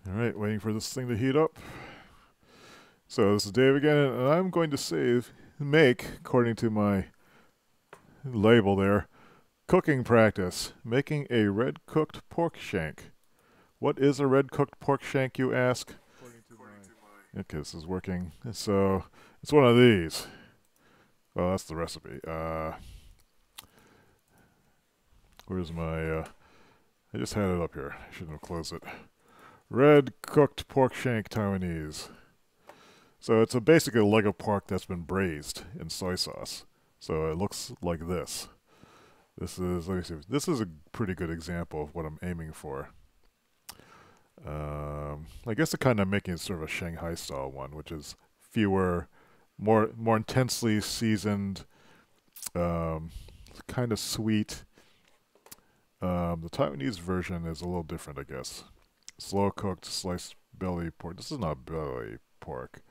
Alright, waiting for this thing to heat up. So this is Dave again, and I'm going to make, according to my label there, cooking practice. Making a red cooked pork shank. What is a red cooked pork shank, you ask? Okay, this is working. So, it's one of these. Well, that's the recipe. Where's my, I just had it up here. I shouldn't have closed it. Red cooked pork shank Taiwanese. So it's basically a leg of pork that's been braised in soy sauce. So it looks like this. This is, let me see, this is a pretty good example of what I'm aiming for. I guess they're kind of making it sort of a Shanghai style one, which is fewer, more intensely seasoned, kind of sweet. The Taiwanese version is a little different, I guess. Slow cooked sliced belly pork. This is not belly pork.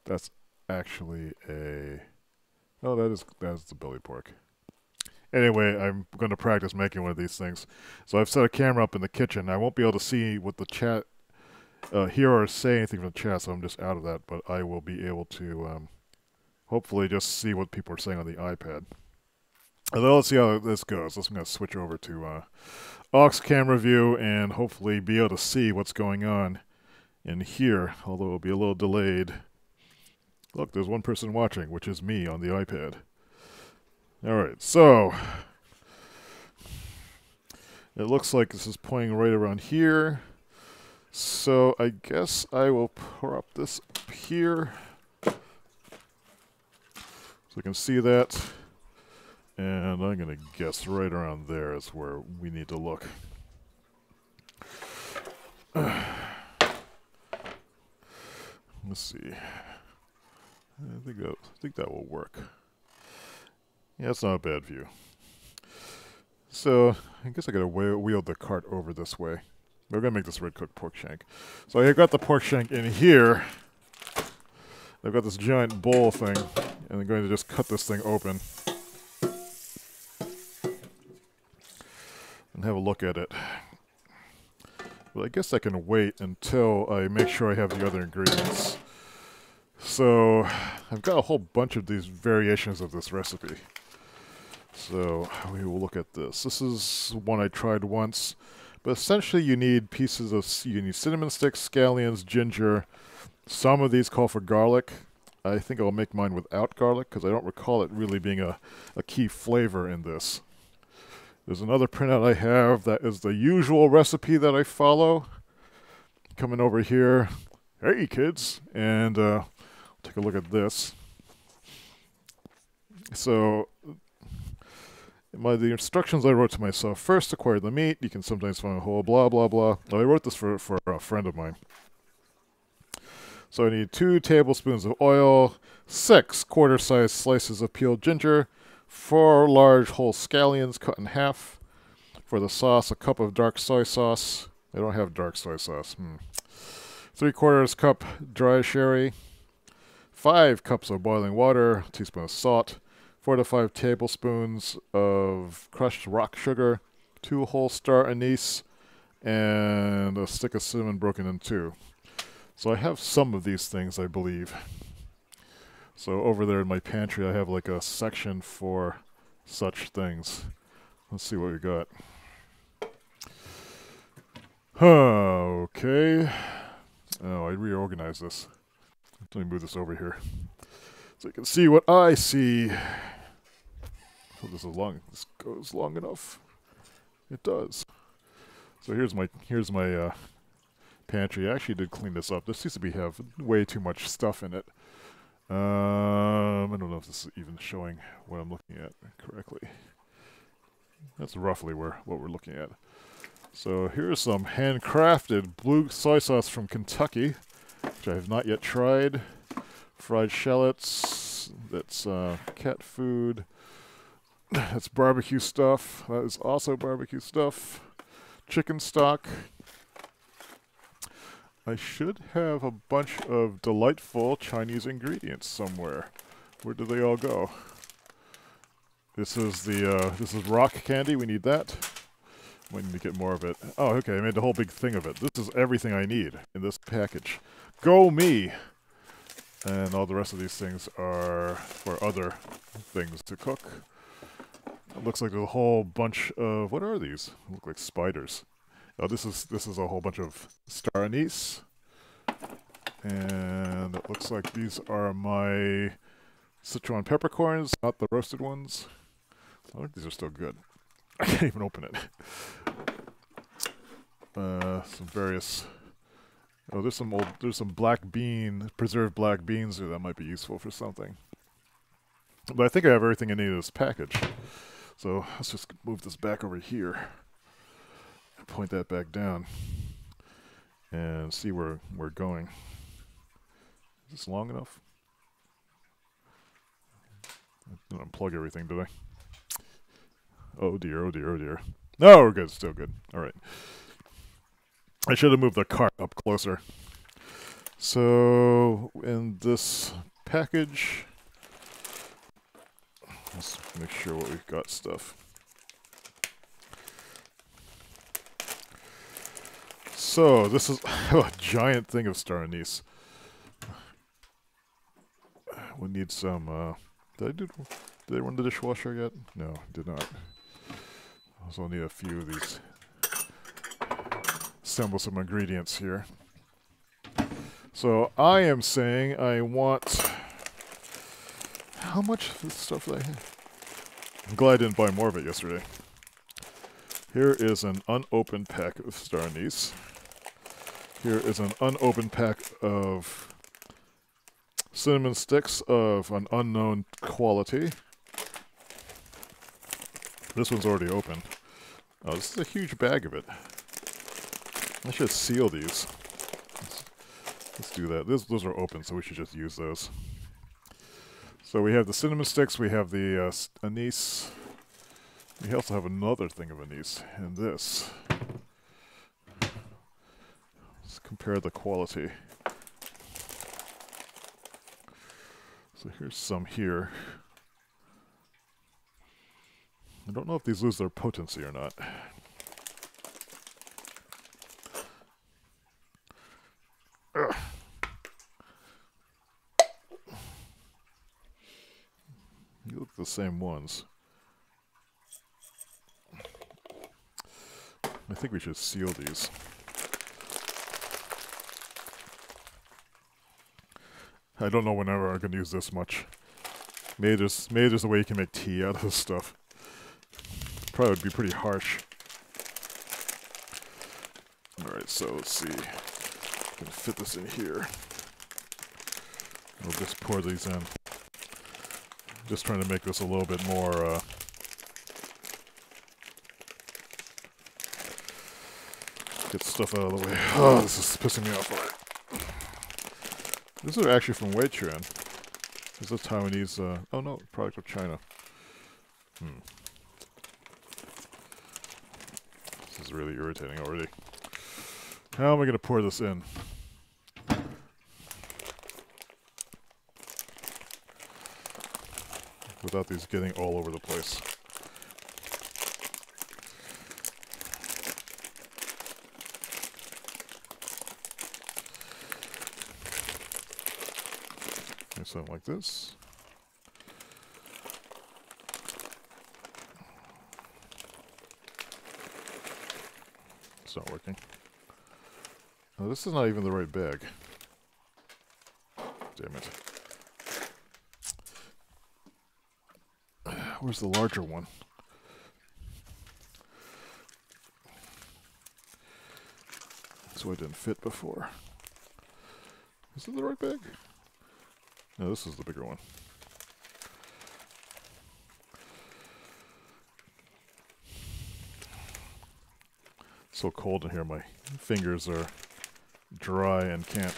That's actually a... Oh, that's the belly pork. Anyway, I'm going to practice making one of these things. So I've set a camera up in the kitchen. I won't be able to see what the chat, hear or say anything from the chat, so I'm just out of that. But I will be able to hopefully just see what people are saying on the iPad. And then let's see how this goes. I'm going to switch over to aux camera view and hopefully be able to see what's going on in here, although it'll be a little delayed. Look, there's one person watching, which is me on the iPad. Alright, so it looks like this is pointing right around here. So I guess I will prop this up here so you can see that. And I'm going to guess right around there is where we need to look. Let's see. I think that will work. Yeah, it's not a bad view. So I guess I gotta wheel the cart over this way. We're gonna make this red cooked pork shank. So I got the pork shank in here. I've got this giant bowl thing, and I'm going to just cut this thing open and have a look at it. But I guess I can wait until I make sure I have the other ingredients. So I've got a whole bunch of these variations of this recipe. So we will look at this. This is one I tried once, but essentially you need you need cinnamon sticks, scallions, ginger. Some of these call for garlic. I think I'll make mine without garlic because I don't recall it really being a key flavor in this. There's another printout I have that is the usual recipe that I follow. Coming over here. Hey kids! And take a look at this. So the instructions I wrote to myself: first, acquire the meat. You can sometimes find a whole blah blah blah. I wrote this for a friend of mine. So I need 2 tablespoons of oil, 6 quarter-sized slices of peeled ginger, 4 large whole scallions cut in half. For the sauce, a cup of dark soy sauce. I don't have dark soy sauce. 3/4 cup dry sherry, 5 cups of boiling water, a teaspoon of salt, 4 to 5 tablespoons of crushed rock sugar, 2 whole star anise, and a stick of cinnamon broken in 2. So I have some of these things, I believe. So over there in my pantry, I have like a section for such things. Let's see what we got. Okay. Oh, I reorganized this. Let me move this over here so you can see what I see. Oh, this goes long enough. It does. So here's my pantry. I actually did clean this up. This seems to have way too much stuff in it. I don't know if this is even showing what I'm looking at correctly. That's roughly what we're looking at. So here's some handcrafted blue soy sauce from Kentucky, which I have not yet tried. Fried shallots. That's cat food. That's barbecue stuff. That is also barbecue stuff. Chicken stock. I should have a bunch of delightful Chinese ingredients somewhere. Where do they all go? This is rock candy. We need that. Might need to get more of it. Oh, okay, I made the whole big thing of it. This is everything I need in this package. Go me! And all the rest of these things are for other things to cook. It looks like there's a whole bunch of... What are these? They look like spiders. Oh, this is a whole bunch of star anise. And it looks like these are my Sichuan peppercorns, not the roasted ones. I think these are still good. I can't even open it. Some various... Oh, there's some preserved black beans here that might be useful for something. But I think I have everything I need in this package. So let's just move this back over here. And point that back down. And see where we're going. Is this long enough? I didn't unplug everything, did I? Oh dear, oh dear, oh dear. No, we're good, still good. Alright. I should have moved the cart up closer. So, in this package, let's make sure what we've got stuff. So, this is a giant thing of star anise. We need some, did I run the dishwasher yet? No, did not. I also need a few of these. Assemble some ingredients here. So I am saying I want... How much of this stuff do I have? I'm glad I didn't buy more of it yesterday. Here is an unopened pack of star anise. Here is an unopened pack of cinnamon sticks of an unknown quality. This one's already open. Oh, this is a huge bag of it. I should seal these. Let's do that. Those are open, so we should just use those. So we have the cinnamon sticks, we have the anise. We also have another thing of anise in this. Let's compare the quality. So here's some here. I don't know if these lose their potency or not. Ugh. You look the same ones. I think we should seal these. I don't know whenever I'm going to use this much. Maybe there's a way you can make tea out of this stuff. Probably would be pretty harsh. Alright, so let's see. I'm going to fit this in here. We'll just pour these in. Just trying to make this a little bit more, get stuff out of the way. Oh, this is pissing me off already. These are actually from Weichuan. This is a Taiwanese, oh no, product of China. This is really irritating already. How am I going to pour this in? Without these getting all over the place. Okay, something like this. It's not working. Oh, this is not even the right bag. Damn it. Where's the larger one? So I didn't fit before. Is it the right bag? No, this is the bigger one. It's so cold in here, my fingers are dry and can't.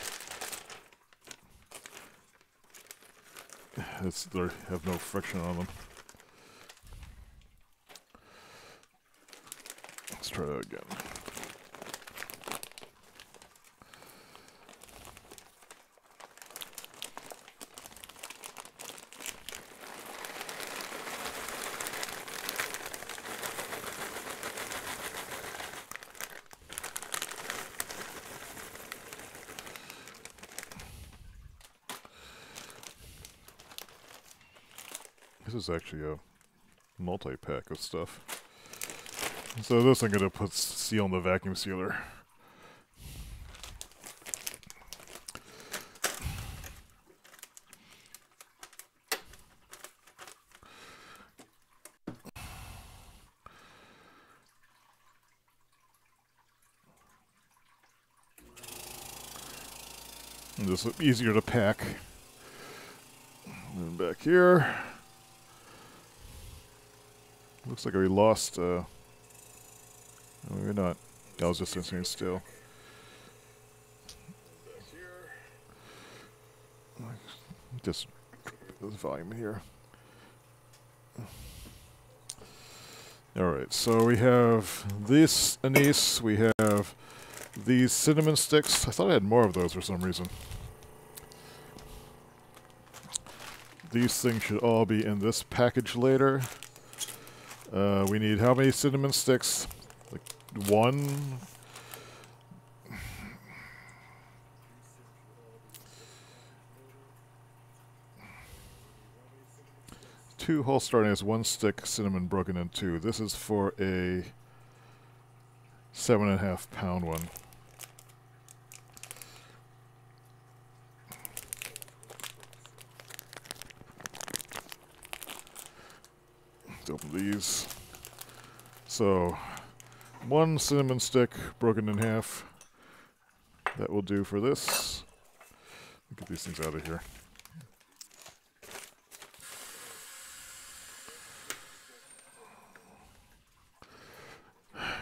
They have no friction on them. Let's try that again. This is actually a multi-pack of stuff. So this I'm going to seal in the vacuum sealer. And this is easier to pack. And back here. Looks like we lost, no, maybe not. I was just sitting still. Just the volume here. Alright, so we have this anise, we have these cinnamon sticks. I thought I had more of those for some reason. These things should all be in this package later. We need how many cinnamon sticks? Like 1? Two whole star anise, 1 stick cinnamon broken in 2. This is for a 7.5 pound one. Let's open these. So, 1 cinnamon stick broken in half. That will do for this. Get these things out of here.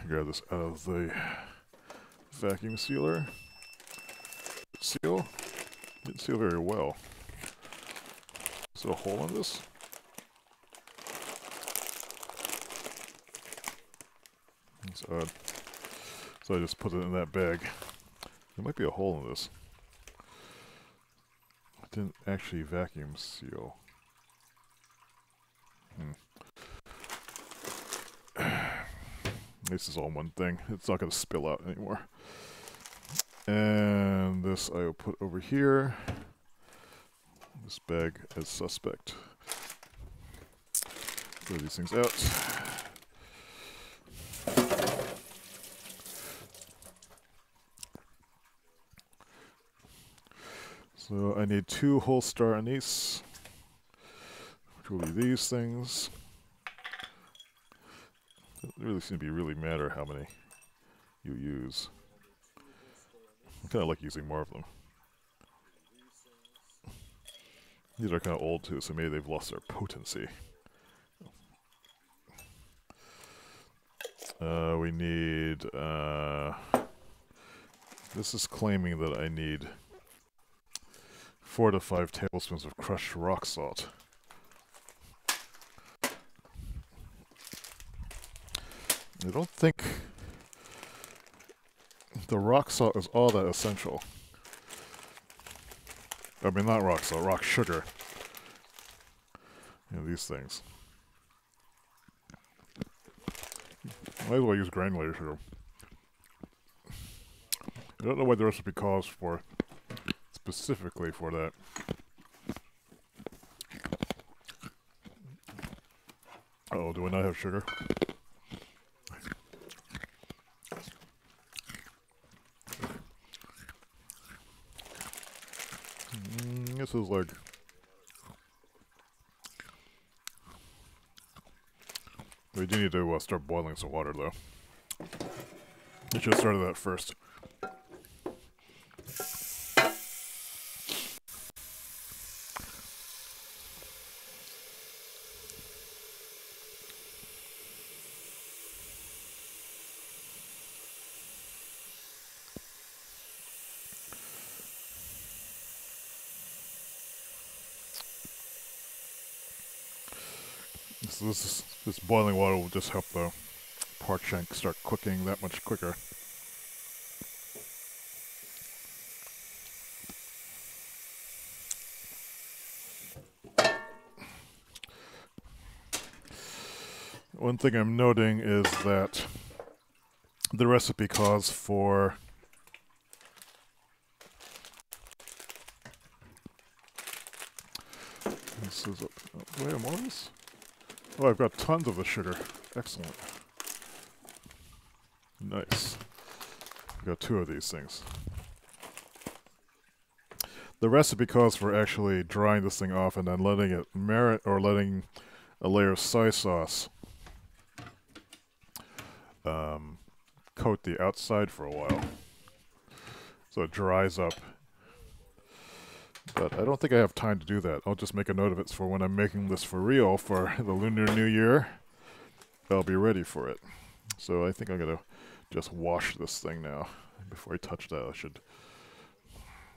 Grab this out of the vacuum sealer. Seal? Didn't seal very well. Is there a hole in this? That's odd. So I just put it in that bag. There might be a hole in this. I didn't actually vacuum seal. This is all one thing. It's not going to spill out anymore. And this I will put over here. This bag as suspect. Throw these things out. So I need 2 whole star anise, which will be these things. It really seems to be really matter how many you use. I kind of like using more of them. These are kind of old too, so maybe they've lost their potency. We need, this is claiming that I need 4 to 5 tablespoons of crushed rock salt. I don't think the rock salt is all that essential. I mean, not rock salt, rock sugar. You know, these things. Might as well use granulated sugar. I don't know what the recipe calls for specifically for that. Uh-oh, do I not have sugar? This is like... We do need to start boiling some water, though. I should have started that first. So this boiling water will just help the pork shank start cooking that much quicker. One thing I'm noting is that the recipe calls for this is do I have more of this? Oh, I've got tons of the sugar. Excellent. Nice. I've got 2 of these things. The recipe calls for actually drying this thing off and then letting it marinate, or letting a layer of soy sauce coat the outside for a while, so it dries up. But I don't think I have time to do that. I'll just make a note of it for when I'm making this for real for the Lunar New Year. I'll be ready for it. So I think I'm going to just wash this thing now. Before I touch that, I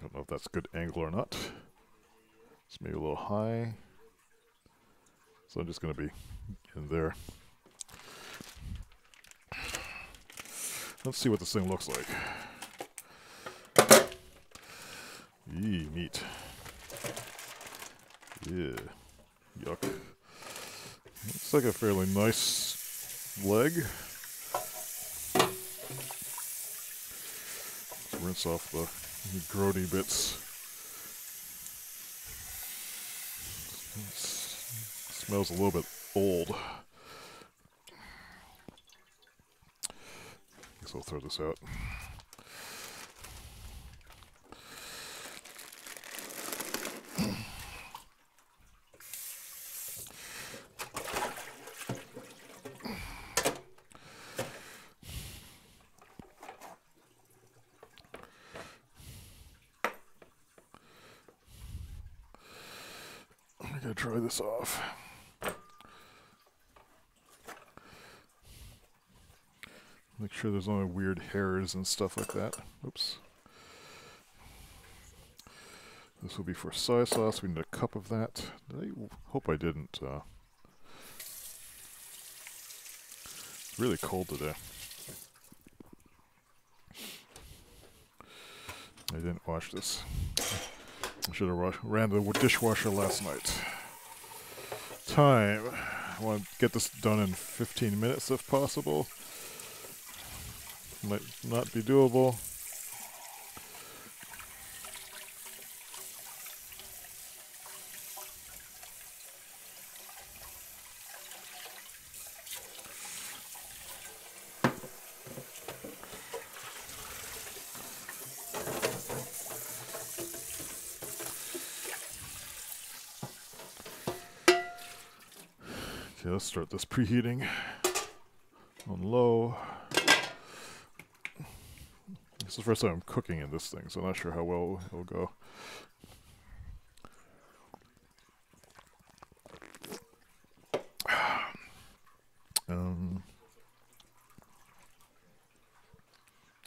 don't know if that's a good angle or not. It's maybe a little high. So I'm just going to be in there. Let's see what this thing looks like. Eee, meat. Yeah. Yuck. Looks like a fairly nice leg. Let's rinse off the grody bits. It smells a little bit old. Guess I'll throw this out. I gotta dry this off. Make sure there's no weird hairs and stuff like that. Oops. This will be for soy sauce. We need a cup of that. I hope I didn't. It's really cold today. I didn't wash this. I should have ran the dishwasher last night. Time. I want to get this done in 15 minutes if possible. Might not be doable. Okay, let's start this preheating on low. This is the first time I'm cooking in this thing, so I'm not sure how well it'll go.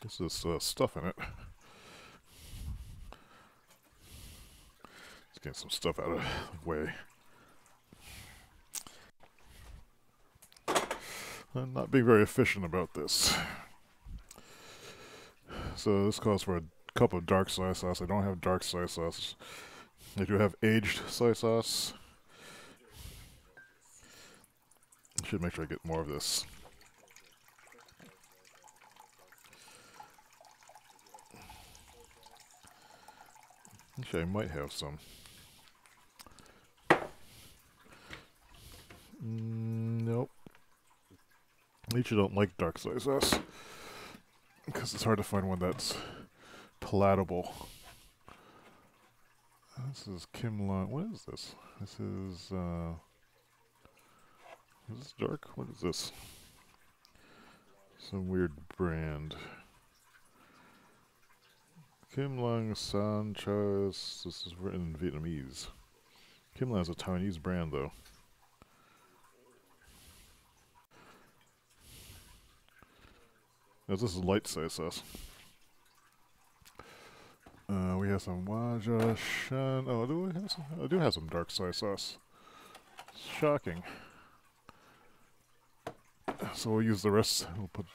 This is stuff in it. Let's get some stuff out of the way. I'm not being very efficient about this. So this calls for a cup of dark soy sauce. I don't have dark soy sauce. I do have aged soy sauce. I should make sure I get more of this. Actually, I might have some. Nope. I usually don't like dark soy sauce because it's hard to find one that's palatable. This is Kim Long. What is this? This is this dark? What is this? Some weird brand. Kim Lang Sanchez. This is written in Vietnamese. Kim Lang is a Taiwanese brand, though. Now, this is light soy sauce. We have some Waja Shan. Oh, do we have some? I do have some dark soy sauce. Shocking. So we'll use the rest. We'll put.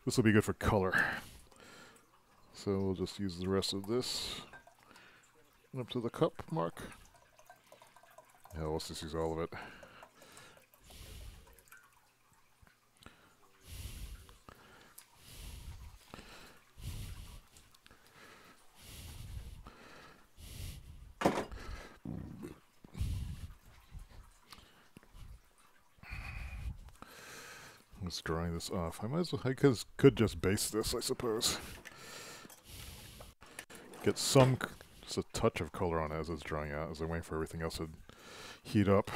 This will be good for color. So we'll just use the rest of this up to the cup mark. Yeah, let's just use all of it. Let's dry this off. I might as well, I could just base this, I suppose. Get some, just a touch of color on it as it's drying out, as I'm waiting for everything else to heat up.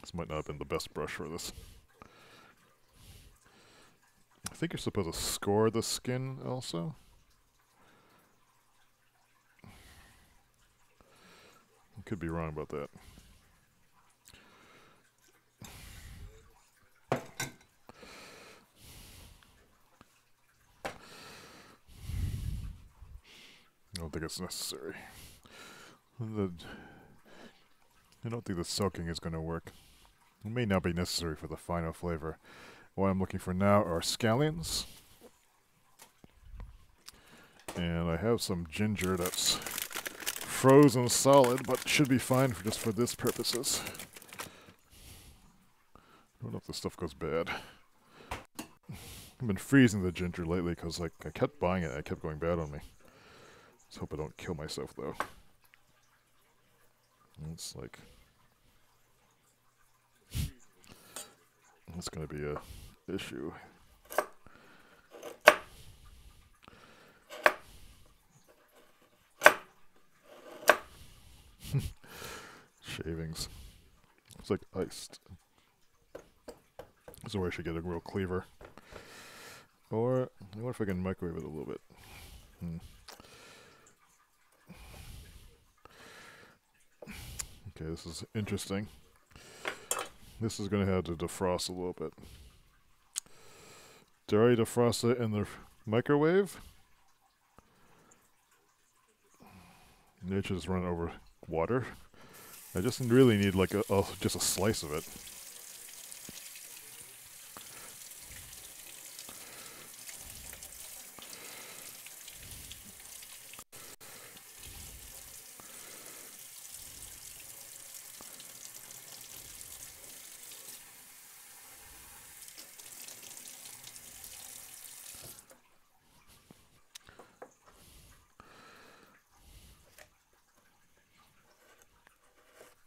This might not have been the best brush for this. I think you're supposed to score the skin also. I could be wrong about that. I don't think it's necessary. I don't think the soaking is going to work. It may not be necessary for the final flavor. What I'm looking for now are scallions. And I have some ginger that's frozen solid, but should be fine just for this purposes. I don't know if this stuff goes bad. I've been freezing the ginger lately because like I kept buying it and it kept going bad on me. Let's hope I don't kill myself though. It's like... That's going to be a issue. Shavings. It's like iced. So I should get a real cleaver. Or, I wonder if I can microwave it a little bit. Okay, this is interesting. This is going to have to defrost a little bit. Did I already defrost it in the microwave? Maybe I should just run it over water. I just really need like just a slice of it.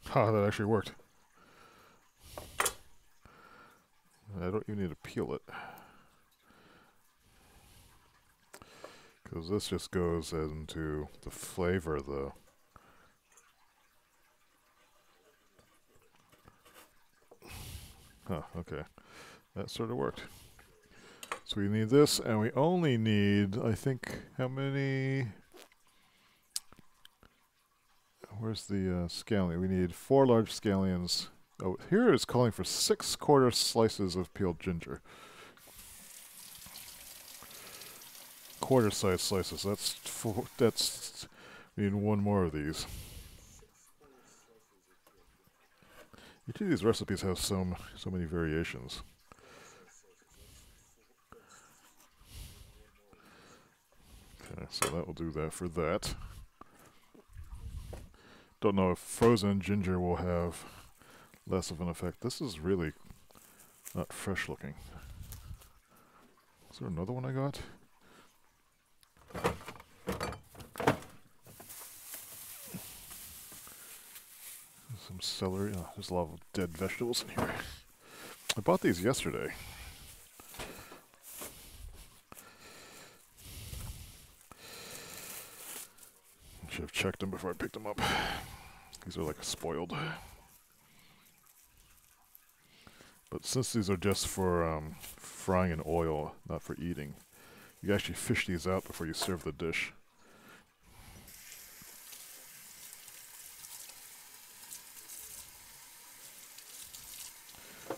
Ha, that actually worked. I don't even need to peel it. Because this just goes into the flavor, though. Huh, okay. That sort of worked. So we need this, and we only need, I think, how many... Where's the scallion? We need 4 large scallions. Oh, here it's calling for 6/4 slices of peeled ginger. Quarter-sized slices. That's we need 1 more of these. Each of these recipes have so many variations. Okay, so that will do that for that. Don't know if frozen ginger will have less of an effect. This is really not fresh looking. Is there another one I got? Some celery. Oh, there's a lot of dead vegetables in here. I bought these yesterday. I should have checked them before I picked them up. These are like spoiled. But since these are just for frying in oil, not for eating, you actually fish these out before you serve the dish.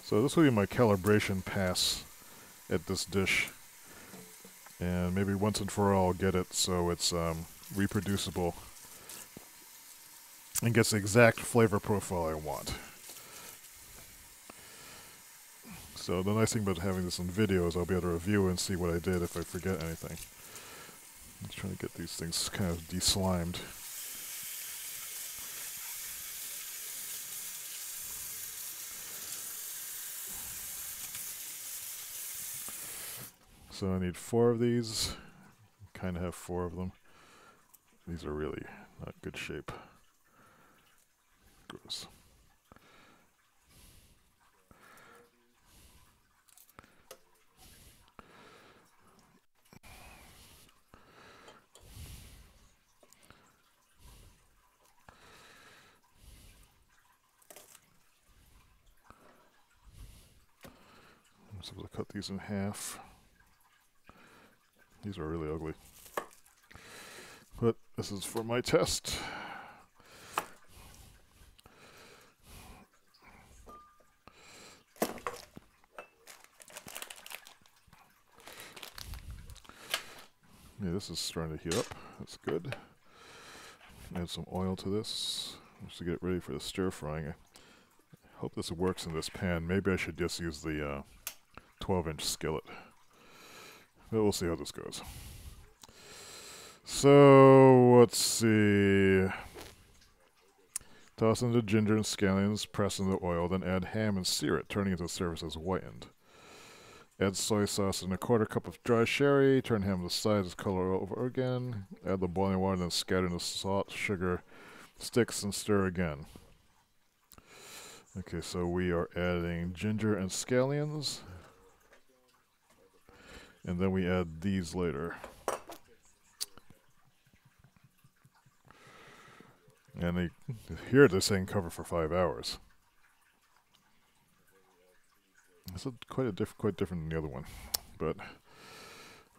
So this will be my calibration pass at this dish. And maybe once and for all I'll get it so it's reproducible and gets the exact flavor profile I want. So the nice thing about having this in video is I'll be able to review and see what I did if I forget anything. I'm just trying to get these things kind of de-slimed. So I need 4 of these. Kind of have 4 of them. These are really not good shape. Gross. So we'll cut these in half. These are really ugly. But this is for my test. Yeah, this is starting to heat up. That's good. Add some oil to this just to get it ready for the stir frying. I hope this works in this pan. Maybe I should just use the 12-inch skillet. But we'll see how this goes. So, let's see. Toss in the ginger and scallions, press in the oil, then add ham and sear it, turning it to the surface as whitened. Add soy sauce and a 1/4 cup of dry sherry. Turn ham to the sides, color over again. Add the boiling water, then scatter in the salt, sugar, sticks, and stir again. Okay, so we are adding ginger and scallions. And then we add these later. And here they're saying cover for 5 hours. This is quite different than the other one, but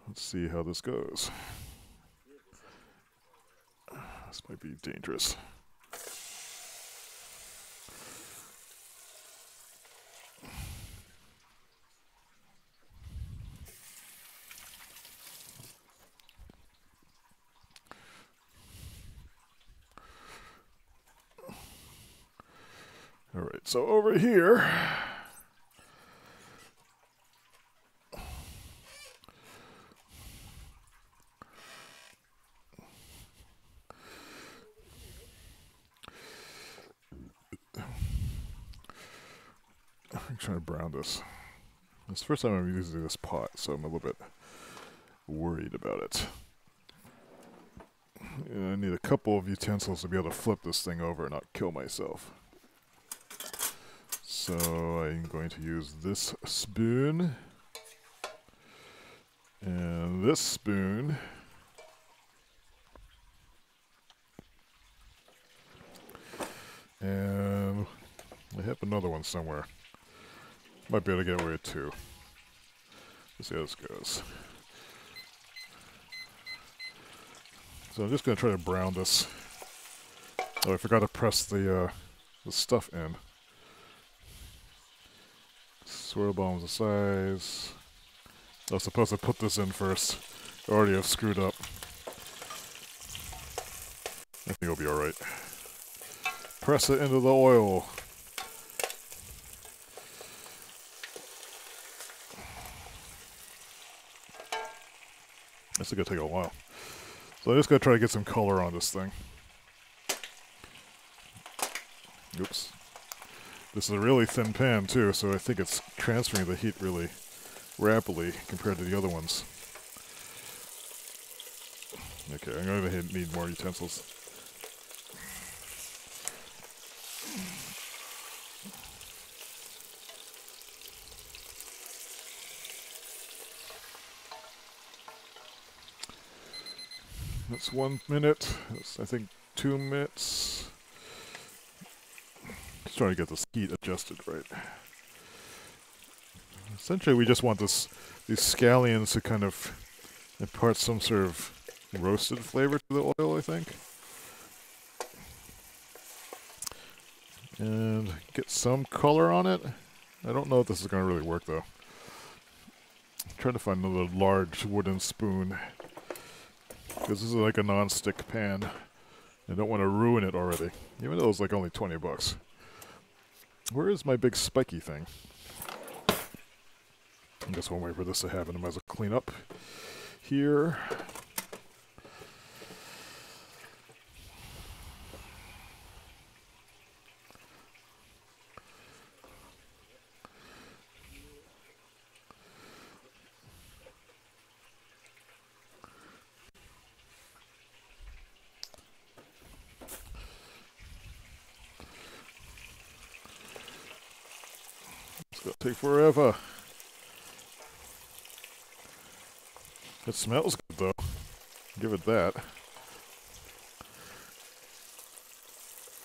let's see how this goes. This might be dangerous. All right, so over here, I'm trying to brown this. It's the first time I'm using this pot, so I'm a little bit worried about it. I need a couple of utensils to be able to flip this thing over and not kill myself. So I'm going to use this spoon and this spoon. And I have another one somewhere. Might be able to get away with 2. Let's see how this goes. So I'm just going to try to brown this. Oh, I forgot to press the stuff in. Swirl bombs the size. I was supposed to put this in first. I already have screwed up. I think it'll be alright. Press it into the oil. This is going to take a while. So I'm just going to try to get some color on this thing. Oops. This is a really thin pan too, so I think it's transferring the heat really rapidly compared to the other ones. Okay, I'm going to need more utensils. That's 1 minute. That's, I think, 2 minutes. Just trying to get this heat adjusted right. Essentially, we just want these scallions to kind of impart some sort of roasted flavor to the oil, I think. And get some color on it. I don't know if this is going to really work, though. I'm trying to find another large wooden spoon. Because this is like a non-stick pan. I don't want to ruin it already. Even though it's like only 20 bucks. Where is my big spiky thing? I guess one way for this to happen, I might as well clean up here. It's gonna take forever. It smells good though. Give it that.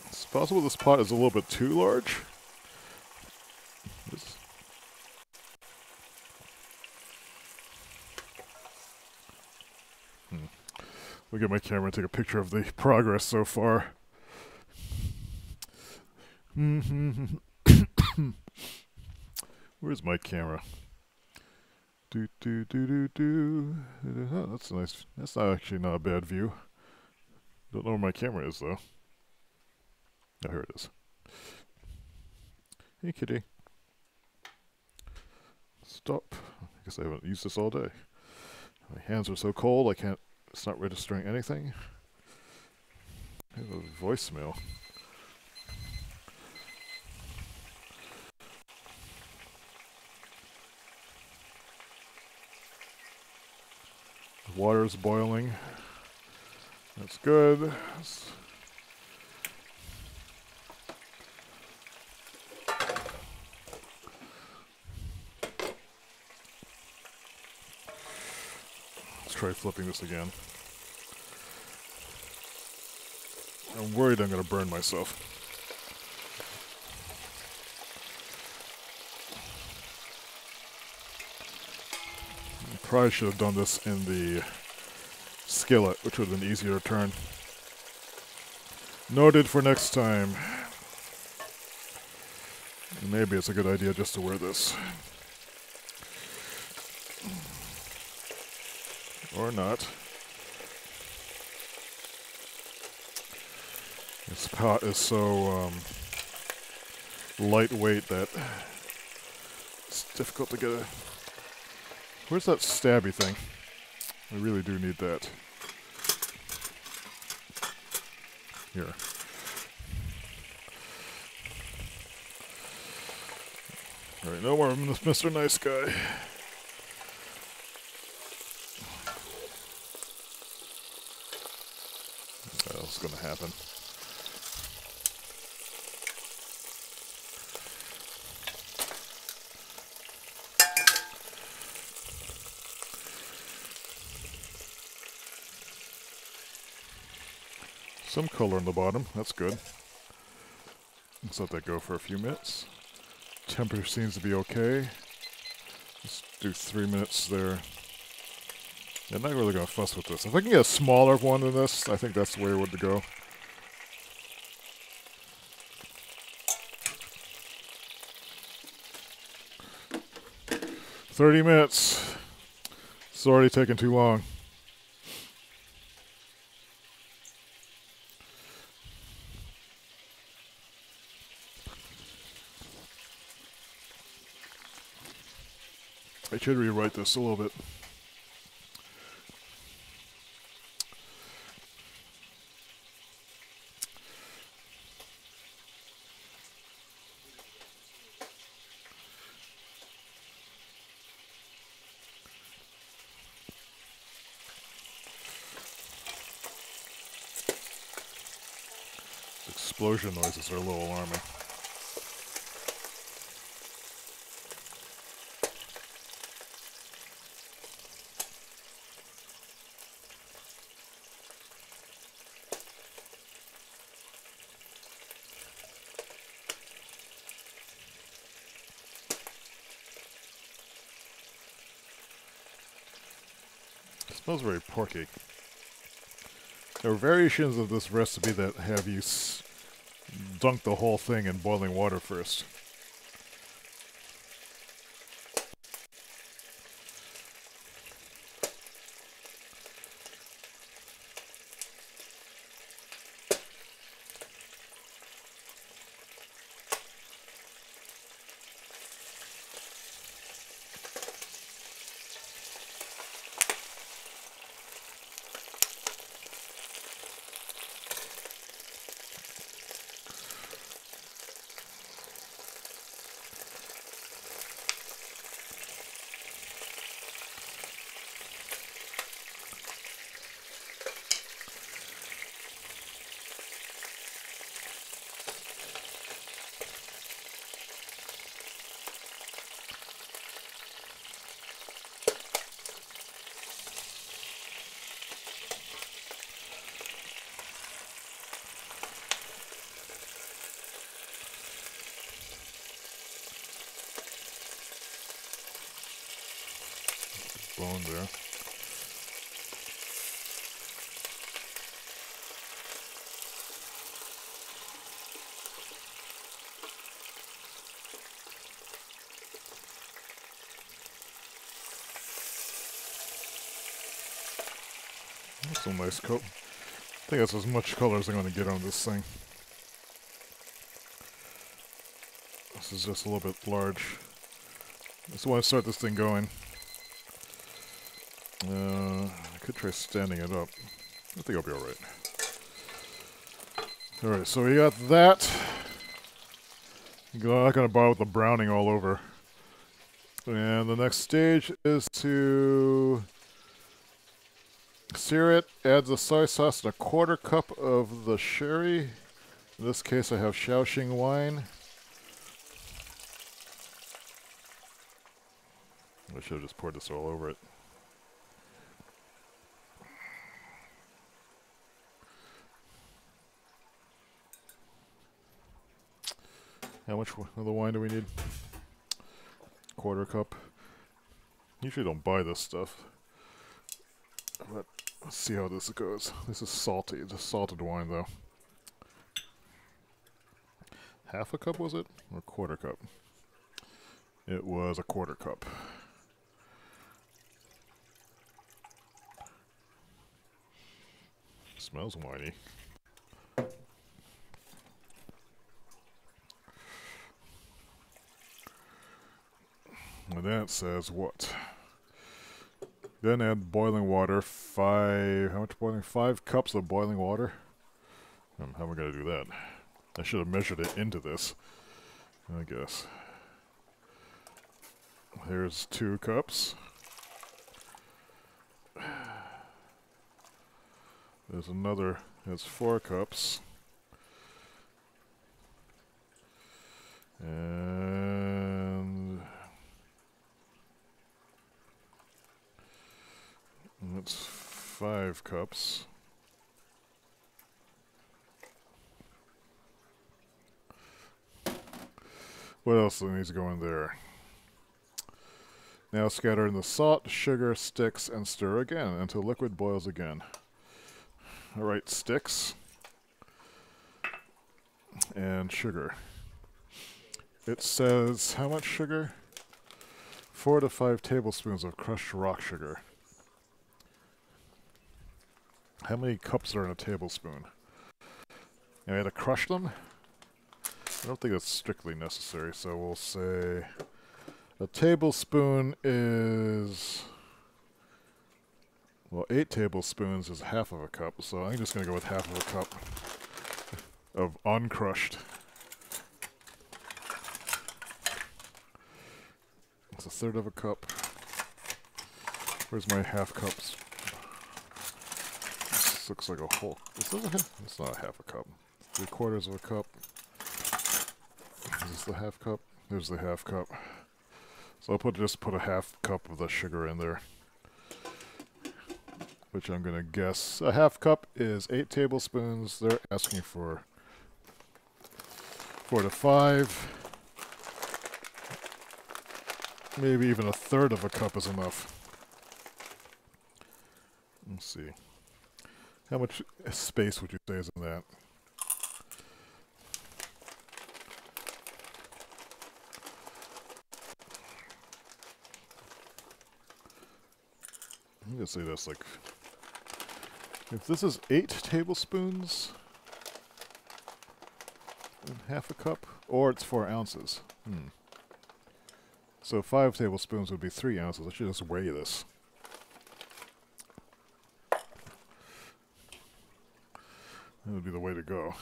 It's possible this pot is a little bit too large. Look at my camera and take a picture of the progress so far. Where's my camera? Do do do do do. Oh, that's nice. That's not actually not a bad view. Don't know where my camera is though. Oh, here it is. Hey, kitty. Stop. I guess I haven't used this all day. My hands are so cold I can't. It's not registering anything. I have a voicemail. The water's boiling. That's good. Let's try flipping this again. I'm worried I'm going to burn myself. I probably should have done this in the skillet, which would have been easier to turn. Noted for next time. Maybe it's a good idea just to wear this. Or not. This pot is so lightweight that it's difficult to get a... Where's that stabby thing? I really do need that. Here. Alright, no more of this Mr. Nice Guy. What else is going to happen? Some color on the bottom, that's good. Let's let that go for a few minutes. Temperature seems to be okay. Let's do 3 minutes there. I'm not really going to fuss with this. If I can get a smaller one than this, I think that's the way it would go. "30 minutes. It's already taken too long. I should rewrite this a little bit. Explosion noises are a little alarming. It smells very porky. There are variations of this recipe that have you dunk the whole thing in boiling water first. Bone there. That's a nice coat. I think that's as much color as I'm going to get on this thing. This is just a little bit large. Just want to start this thing going. I could try standing it up. I think I'll be alright. Alright, so we got that. I'm not going to bother with the browning all over. And the next stage is to sear it, add the soy sauce and a 1/4 cup of the sherry. In this case I have Shaoxing wine. I should have just poured this all over it. How much of the wine do we need? 1/4 cup. Usually don't buy this stuff. But let's see how this goes. This is salty. It's a salted wine though. 1/2 cup was it? Or 1/4 cup? It was a 1/4 cup. Smells winey. And then it says what? Then add boiling water. How much boiling? 5 cups of boiling water. How am I going to do that? I should have measured it into this, I guess. Here's 2 cups. There's another, that's 4 cups. And that's 5 cups. What else needs to go in there? Now scatter in the salt, sugar, sticks, and stir again until liquid boils again. Alright, sticks and sugar. It says how much sugar? 4 to 5 tablespoons of crushed rock sugar. How many cups are in a tablespoon? And I had to crush them? I don't think that's strictly necessary, so we'll say a tablespoon is, well, 8 tablespoons is 1/2 of a cup, so I'm just going to go with 1/2 of a cup of uncrushed. It's 1/3 of a cup. Where's my 1/2 cups? This looks like a whole. Is this it's not a 1/2 a cup. 3/4 of a cup. Is this the 1/2 cup? There's the 1/2 cup. So I'll just put a 1/2 cup of the sugar in there, which I'm gonna guess a 1/2 cup is 8 tablespoons. They're asking for 4 to 5. Maybe even 1/3 of a cup is enough. Let's see. How much space would you say is in that? I'm gonna say that's like, if this is 8 tablespoons and 1/2 a cup, or it's 4 ounces. So 5 tablespoons would be 3 ounces. I should just weigh this. That would be the way to go.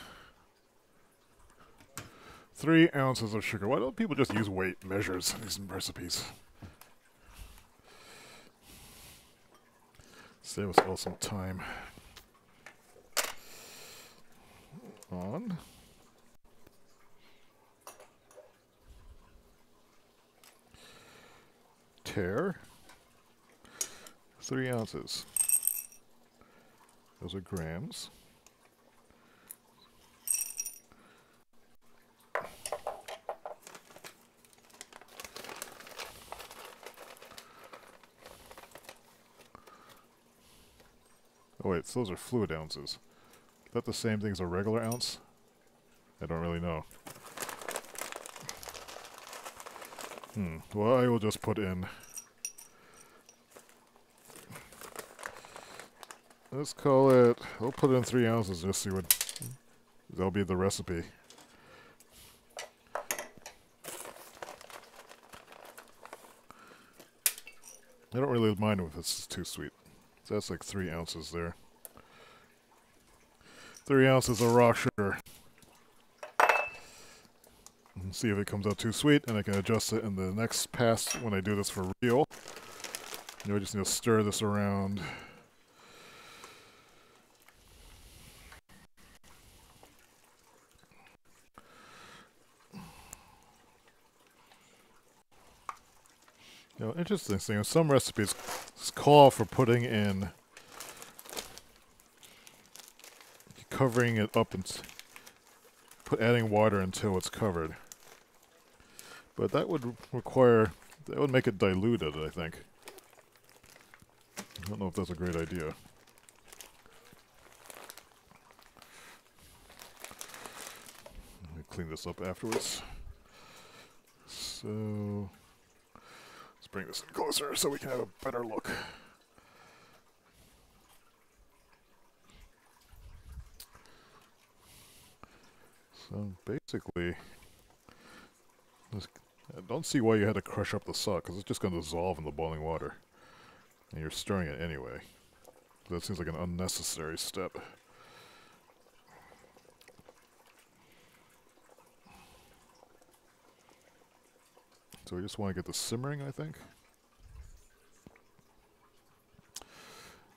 3 ounces of sugar. Why don't people just use weight measures in these recipes? Save us all some time. On. Tare. 3 ounces. Those are grams. Oh wait, so those are fluid ounces. Is that the same thing as a regular ounce? I don't really know. Well, I will just put in Let's call it, I'll put it in 3 ounces just see what, that'll be the recipe. I don't really mind if it's too sweet. So that's like 3 ounces there. 3 ounces of raw sugar. And see if it comes out too sweet, and I can adjust it in the next pass when I do this for real. I just need to stir this around. Now, interesting thing, some recipes call for putting in, covering it up and adding water until it's covered. But that would require, that would make it diluted, I think. I don't know if that's a great idea. Let me clean this up afterwards. So, let's bring this in closer so we can have a better look. So basically, I don't see why you had to crush up the salt, because it's just going to dissolve in the boiling water. And you're stirring it anyway. That seems like an unnecessary step. So we just want to get the simmering, I think.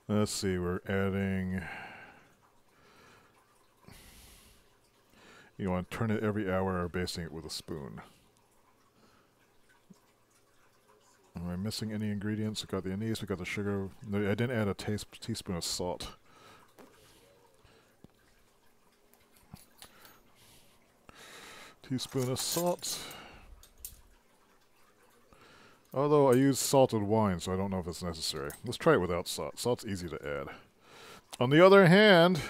Let's see, we're adding... You want to turn it every hour or basting it with a spoon. Am I missing any ingredients? We got the anise, we got the sugar. No, I didn't add a teaspoon of salt. Teaspoon of salt. Although I use salted wine, so I don't know if it's necessary. Let's try it without salt. Salt's easy to add. On the other hand,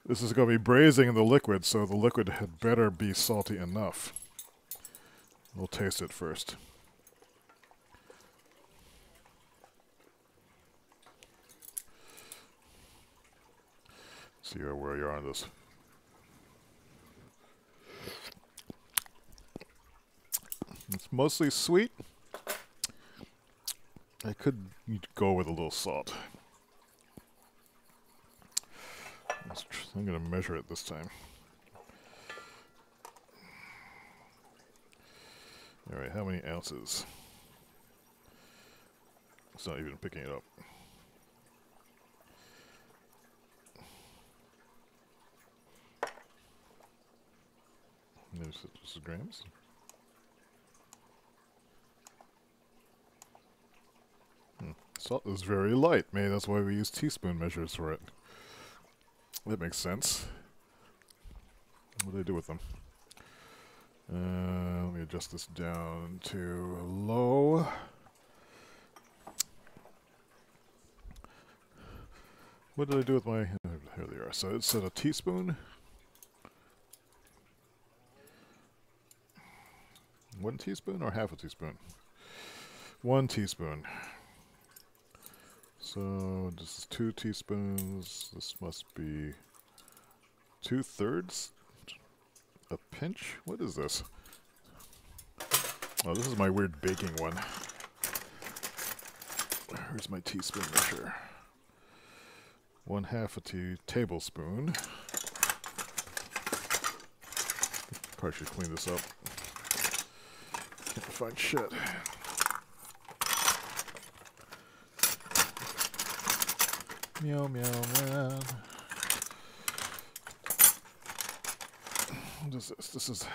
this is going to be braising in the liquid, so the liquid had better be salty enough. We'll taste it first. See where you are on this. It's mostly sweet. I could go with a little salt. I'm going to measure it this time. Alright, how many ounces? It's not even picking it up. There's just grams. Salt is very light. Maybe that's why we use teaspoon measures for it. That makes sense. What do I do with them? Let me adjust this down to low. What did I do with my... Here they are. So it said a teaspoon. 1 teaspoon or half a teaspoon? 1 teaspoon. So this is 2 teaspoons. This must be 2/3. A pinch? What is this? Oh, this is my weird baking one. Here's my teaspoon measure. 1/2 tablespoon. Probably should clean this up. Can't find shit. Meow meow man. What is this? This is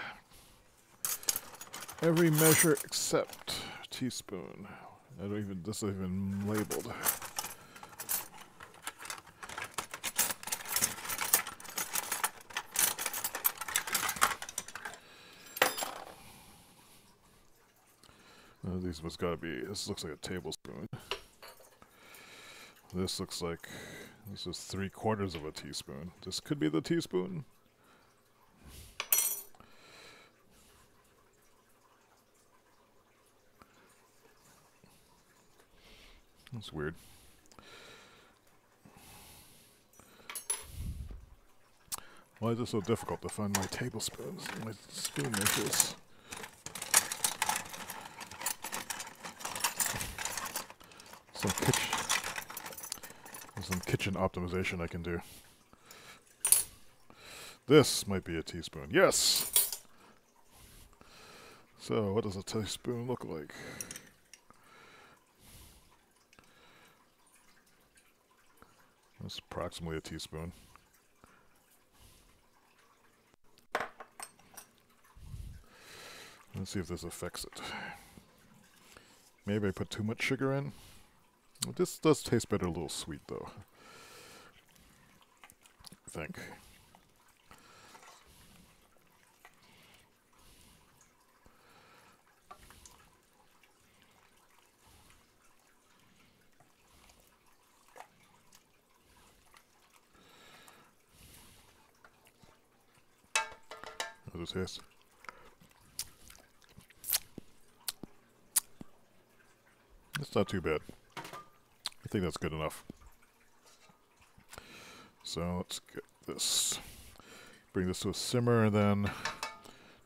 every measure except teaspoon. I don't even, this isn't even labeled. These must gotta be, this looks like a tablespoon. This looks like, this is 3/4 of a teaspoon. This could be the teaspoon. That's weird. Why is it so difficult to find my tablespoons, my spoon makers? Some kitchen optimization I can do. This might be a teaspoon. Yes! So, what does a teaspoon look like? That's approximately a teaspoon. Let's see if this affects it. Maybe I put too much sugar in. Well, this does taste better a little sweet, though. I think. How does it taste? It's not too bad. I think that's good enough. So let's get this. Bring this to a simmer, and then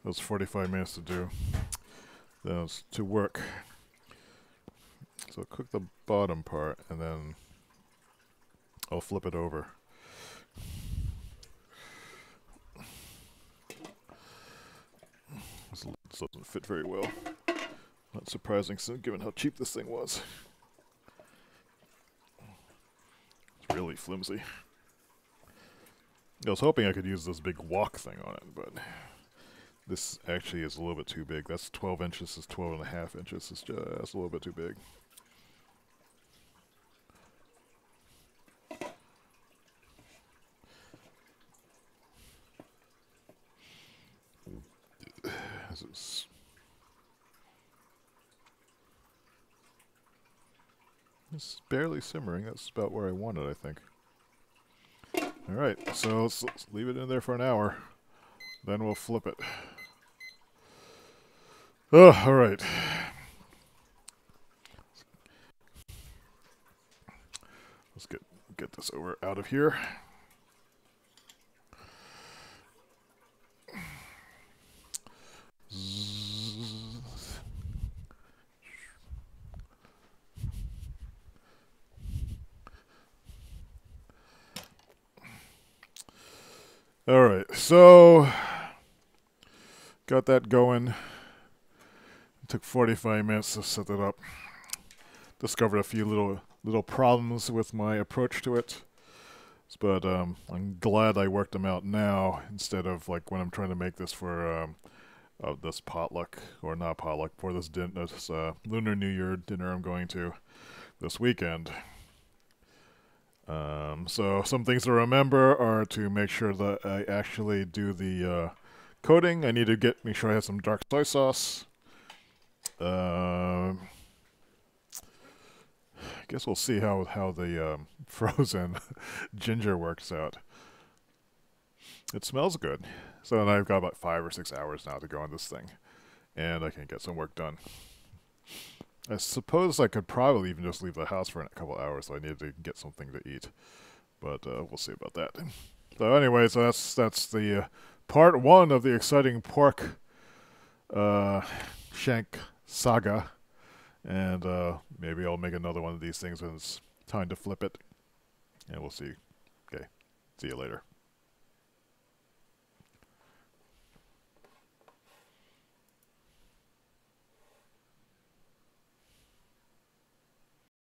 those 45 minutes to do. Then it's to work. So cook the bottom part, and then I'll flip it over. This doesn't fit very well. Not surprising, given how cheap this thing was. It's really flimsy. I was hoping I could use this big wok thing on it, but this actually is a little bit too big. That's 12 inches, this is 12 and a half inches. It's just a little bit too big. It's barely simmering. That's about where I want it, I think. Alright, so let's leave it in there for an hour. Then we'll flip it. Oh, alright. Let's get this out of here. Alright, so got that going. It took 45 minutes to set it up. Discovered a few little problems with my approach to it. But I'm glad I worked them out now instead of like when I'm trying to make this for this potluck, or not potluck, for this Lunar New Year dinner I'm going to this weekend. So some things to remember are to make sure that I actually do the coating. I need to make sure I have some dark soy sauce. I guess we'll see how the frozen ginger works out. It smells good. So then I've got about 5 or 6 hours now to go on this thing, and I can get some work done. I suppose I could probably even just leave the house for a couple hours, so I need to get something to eat. But we'll see about that. So anyway, so that's the part 1 of the exciting pork shank saga. And maybe I'll make another one of these things when it's time to flip it. And we'll see. Okay, see you later.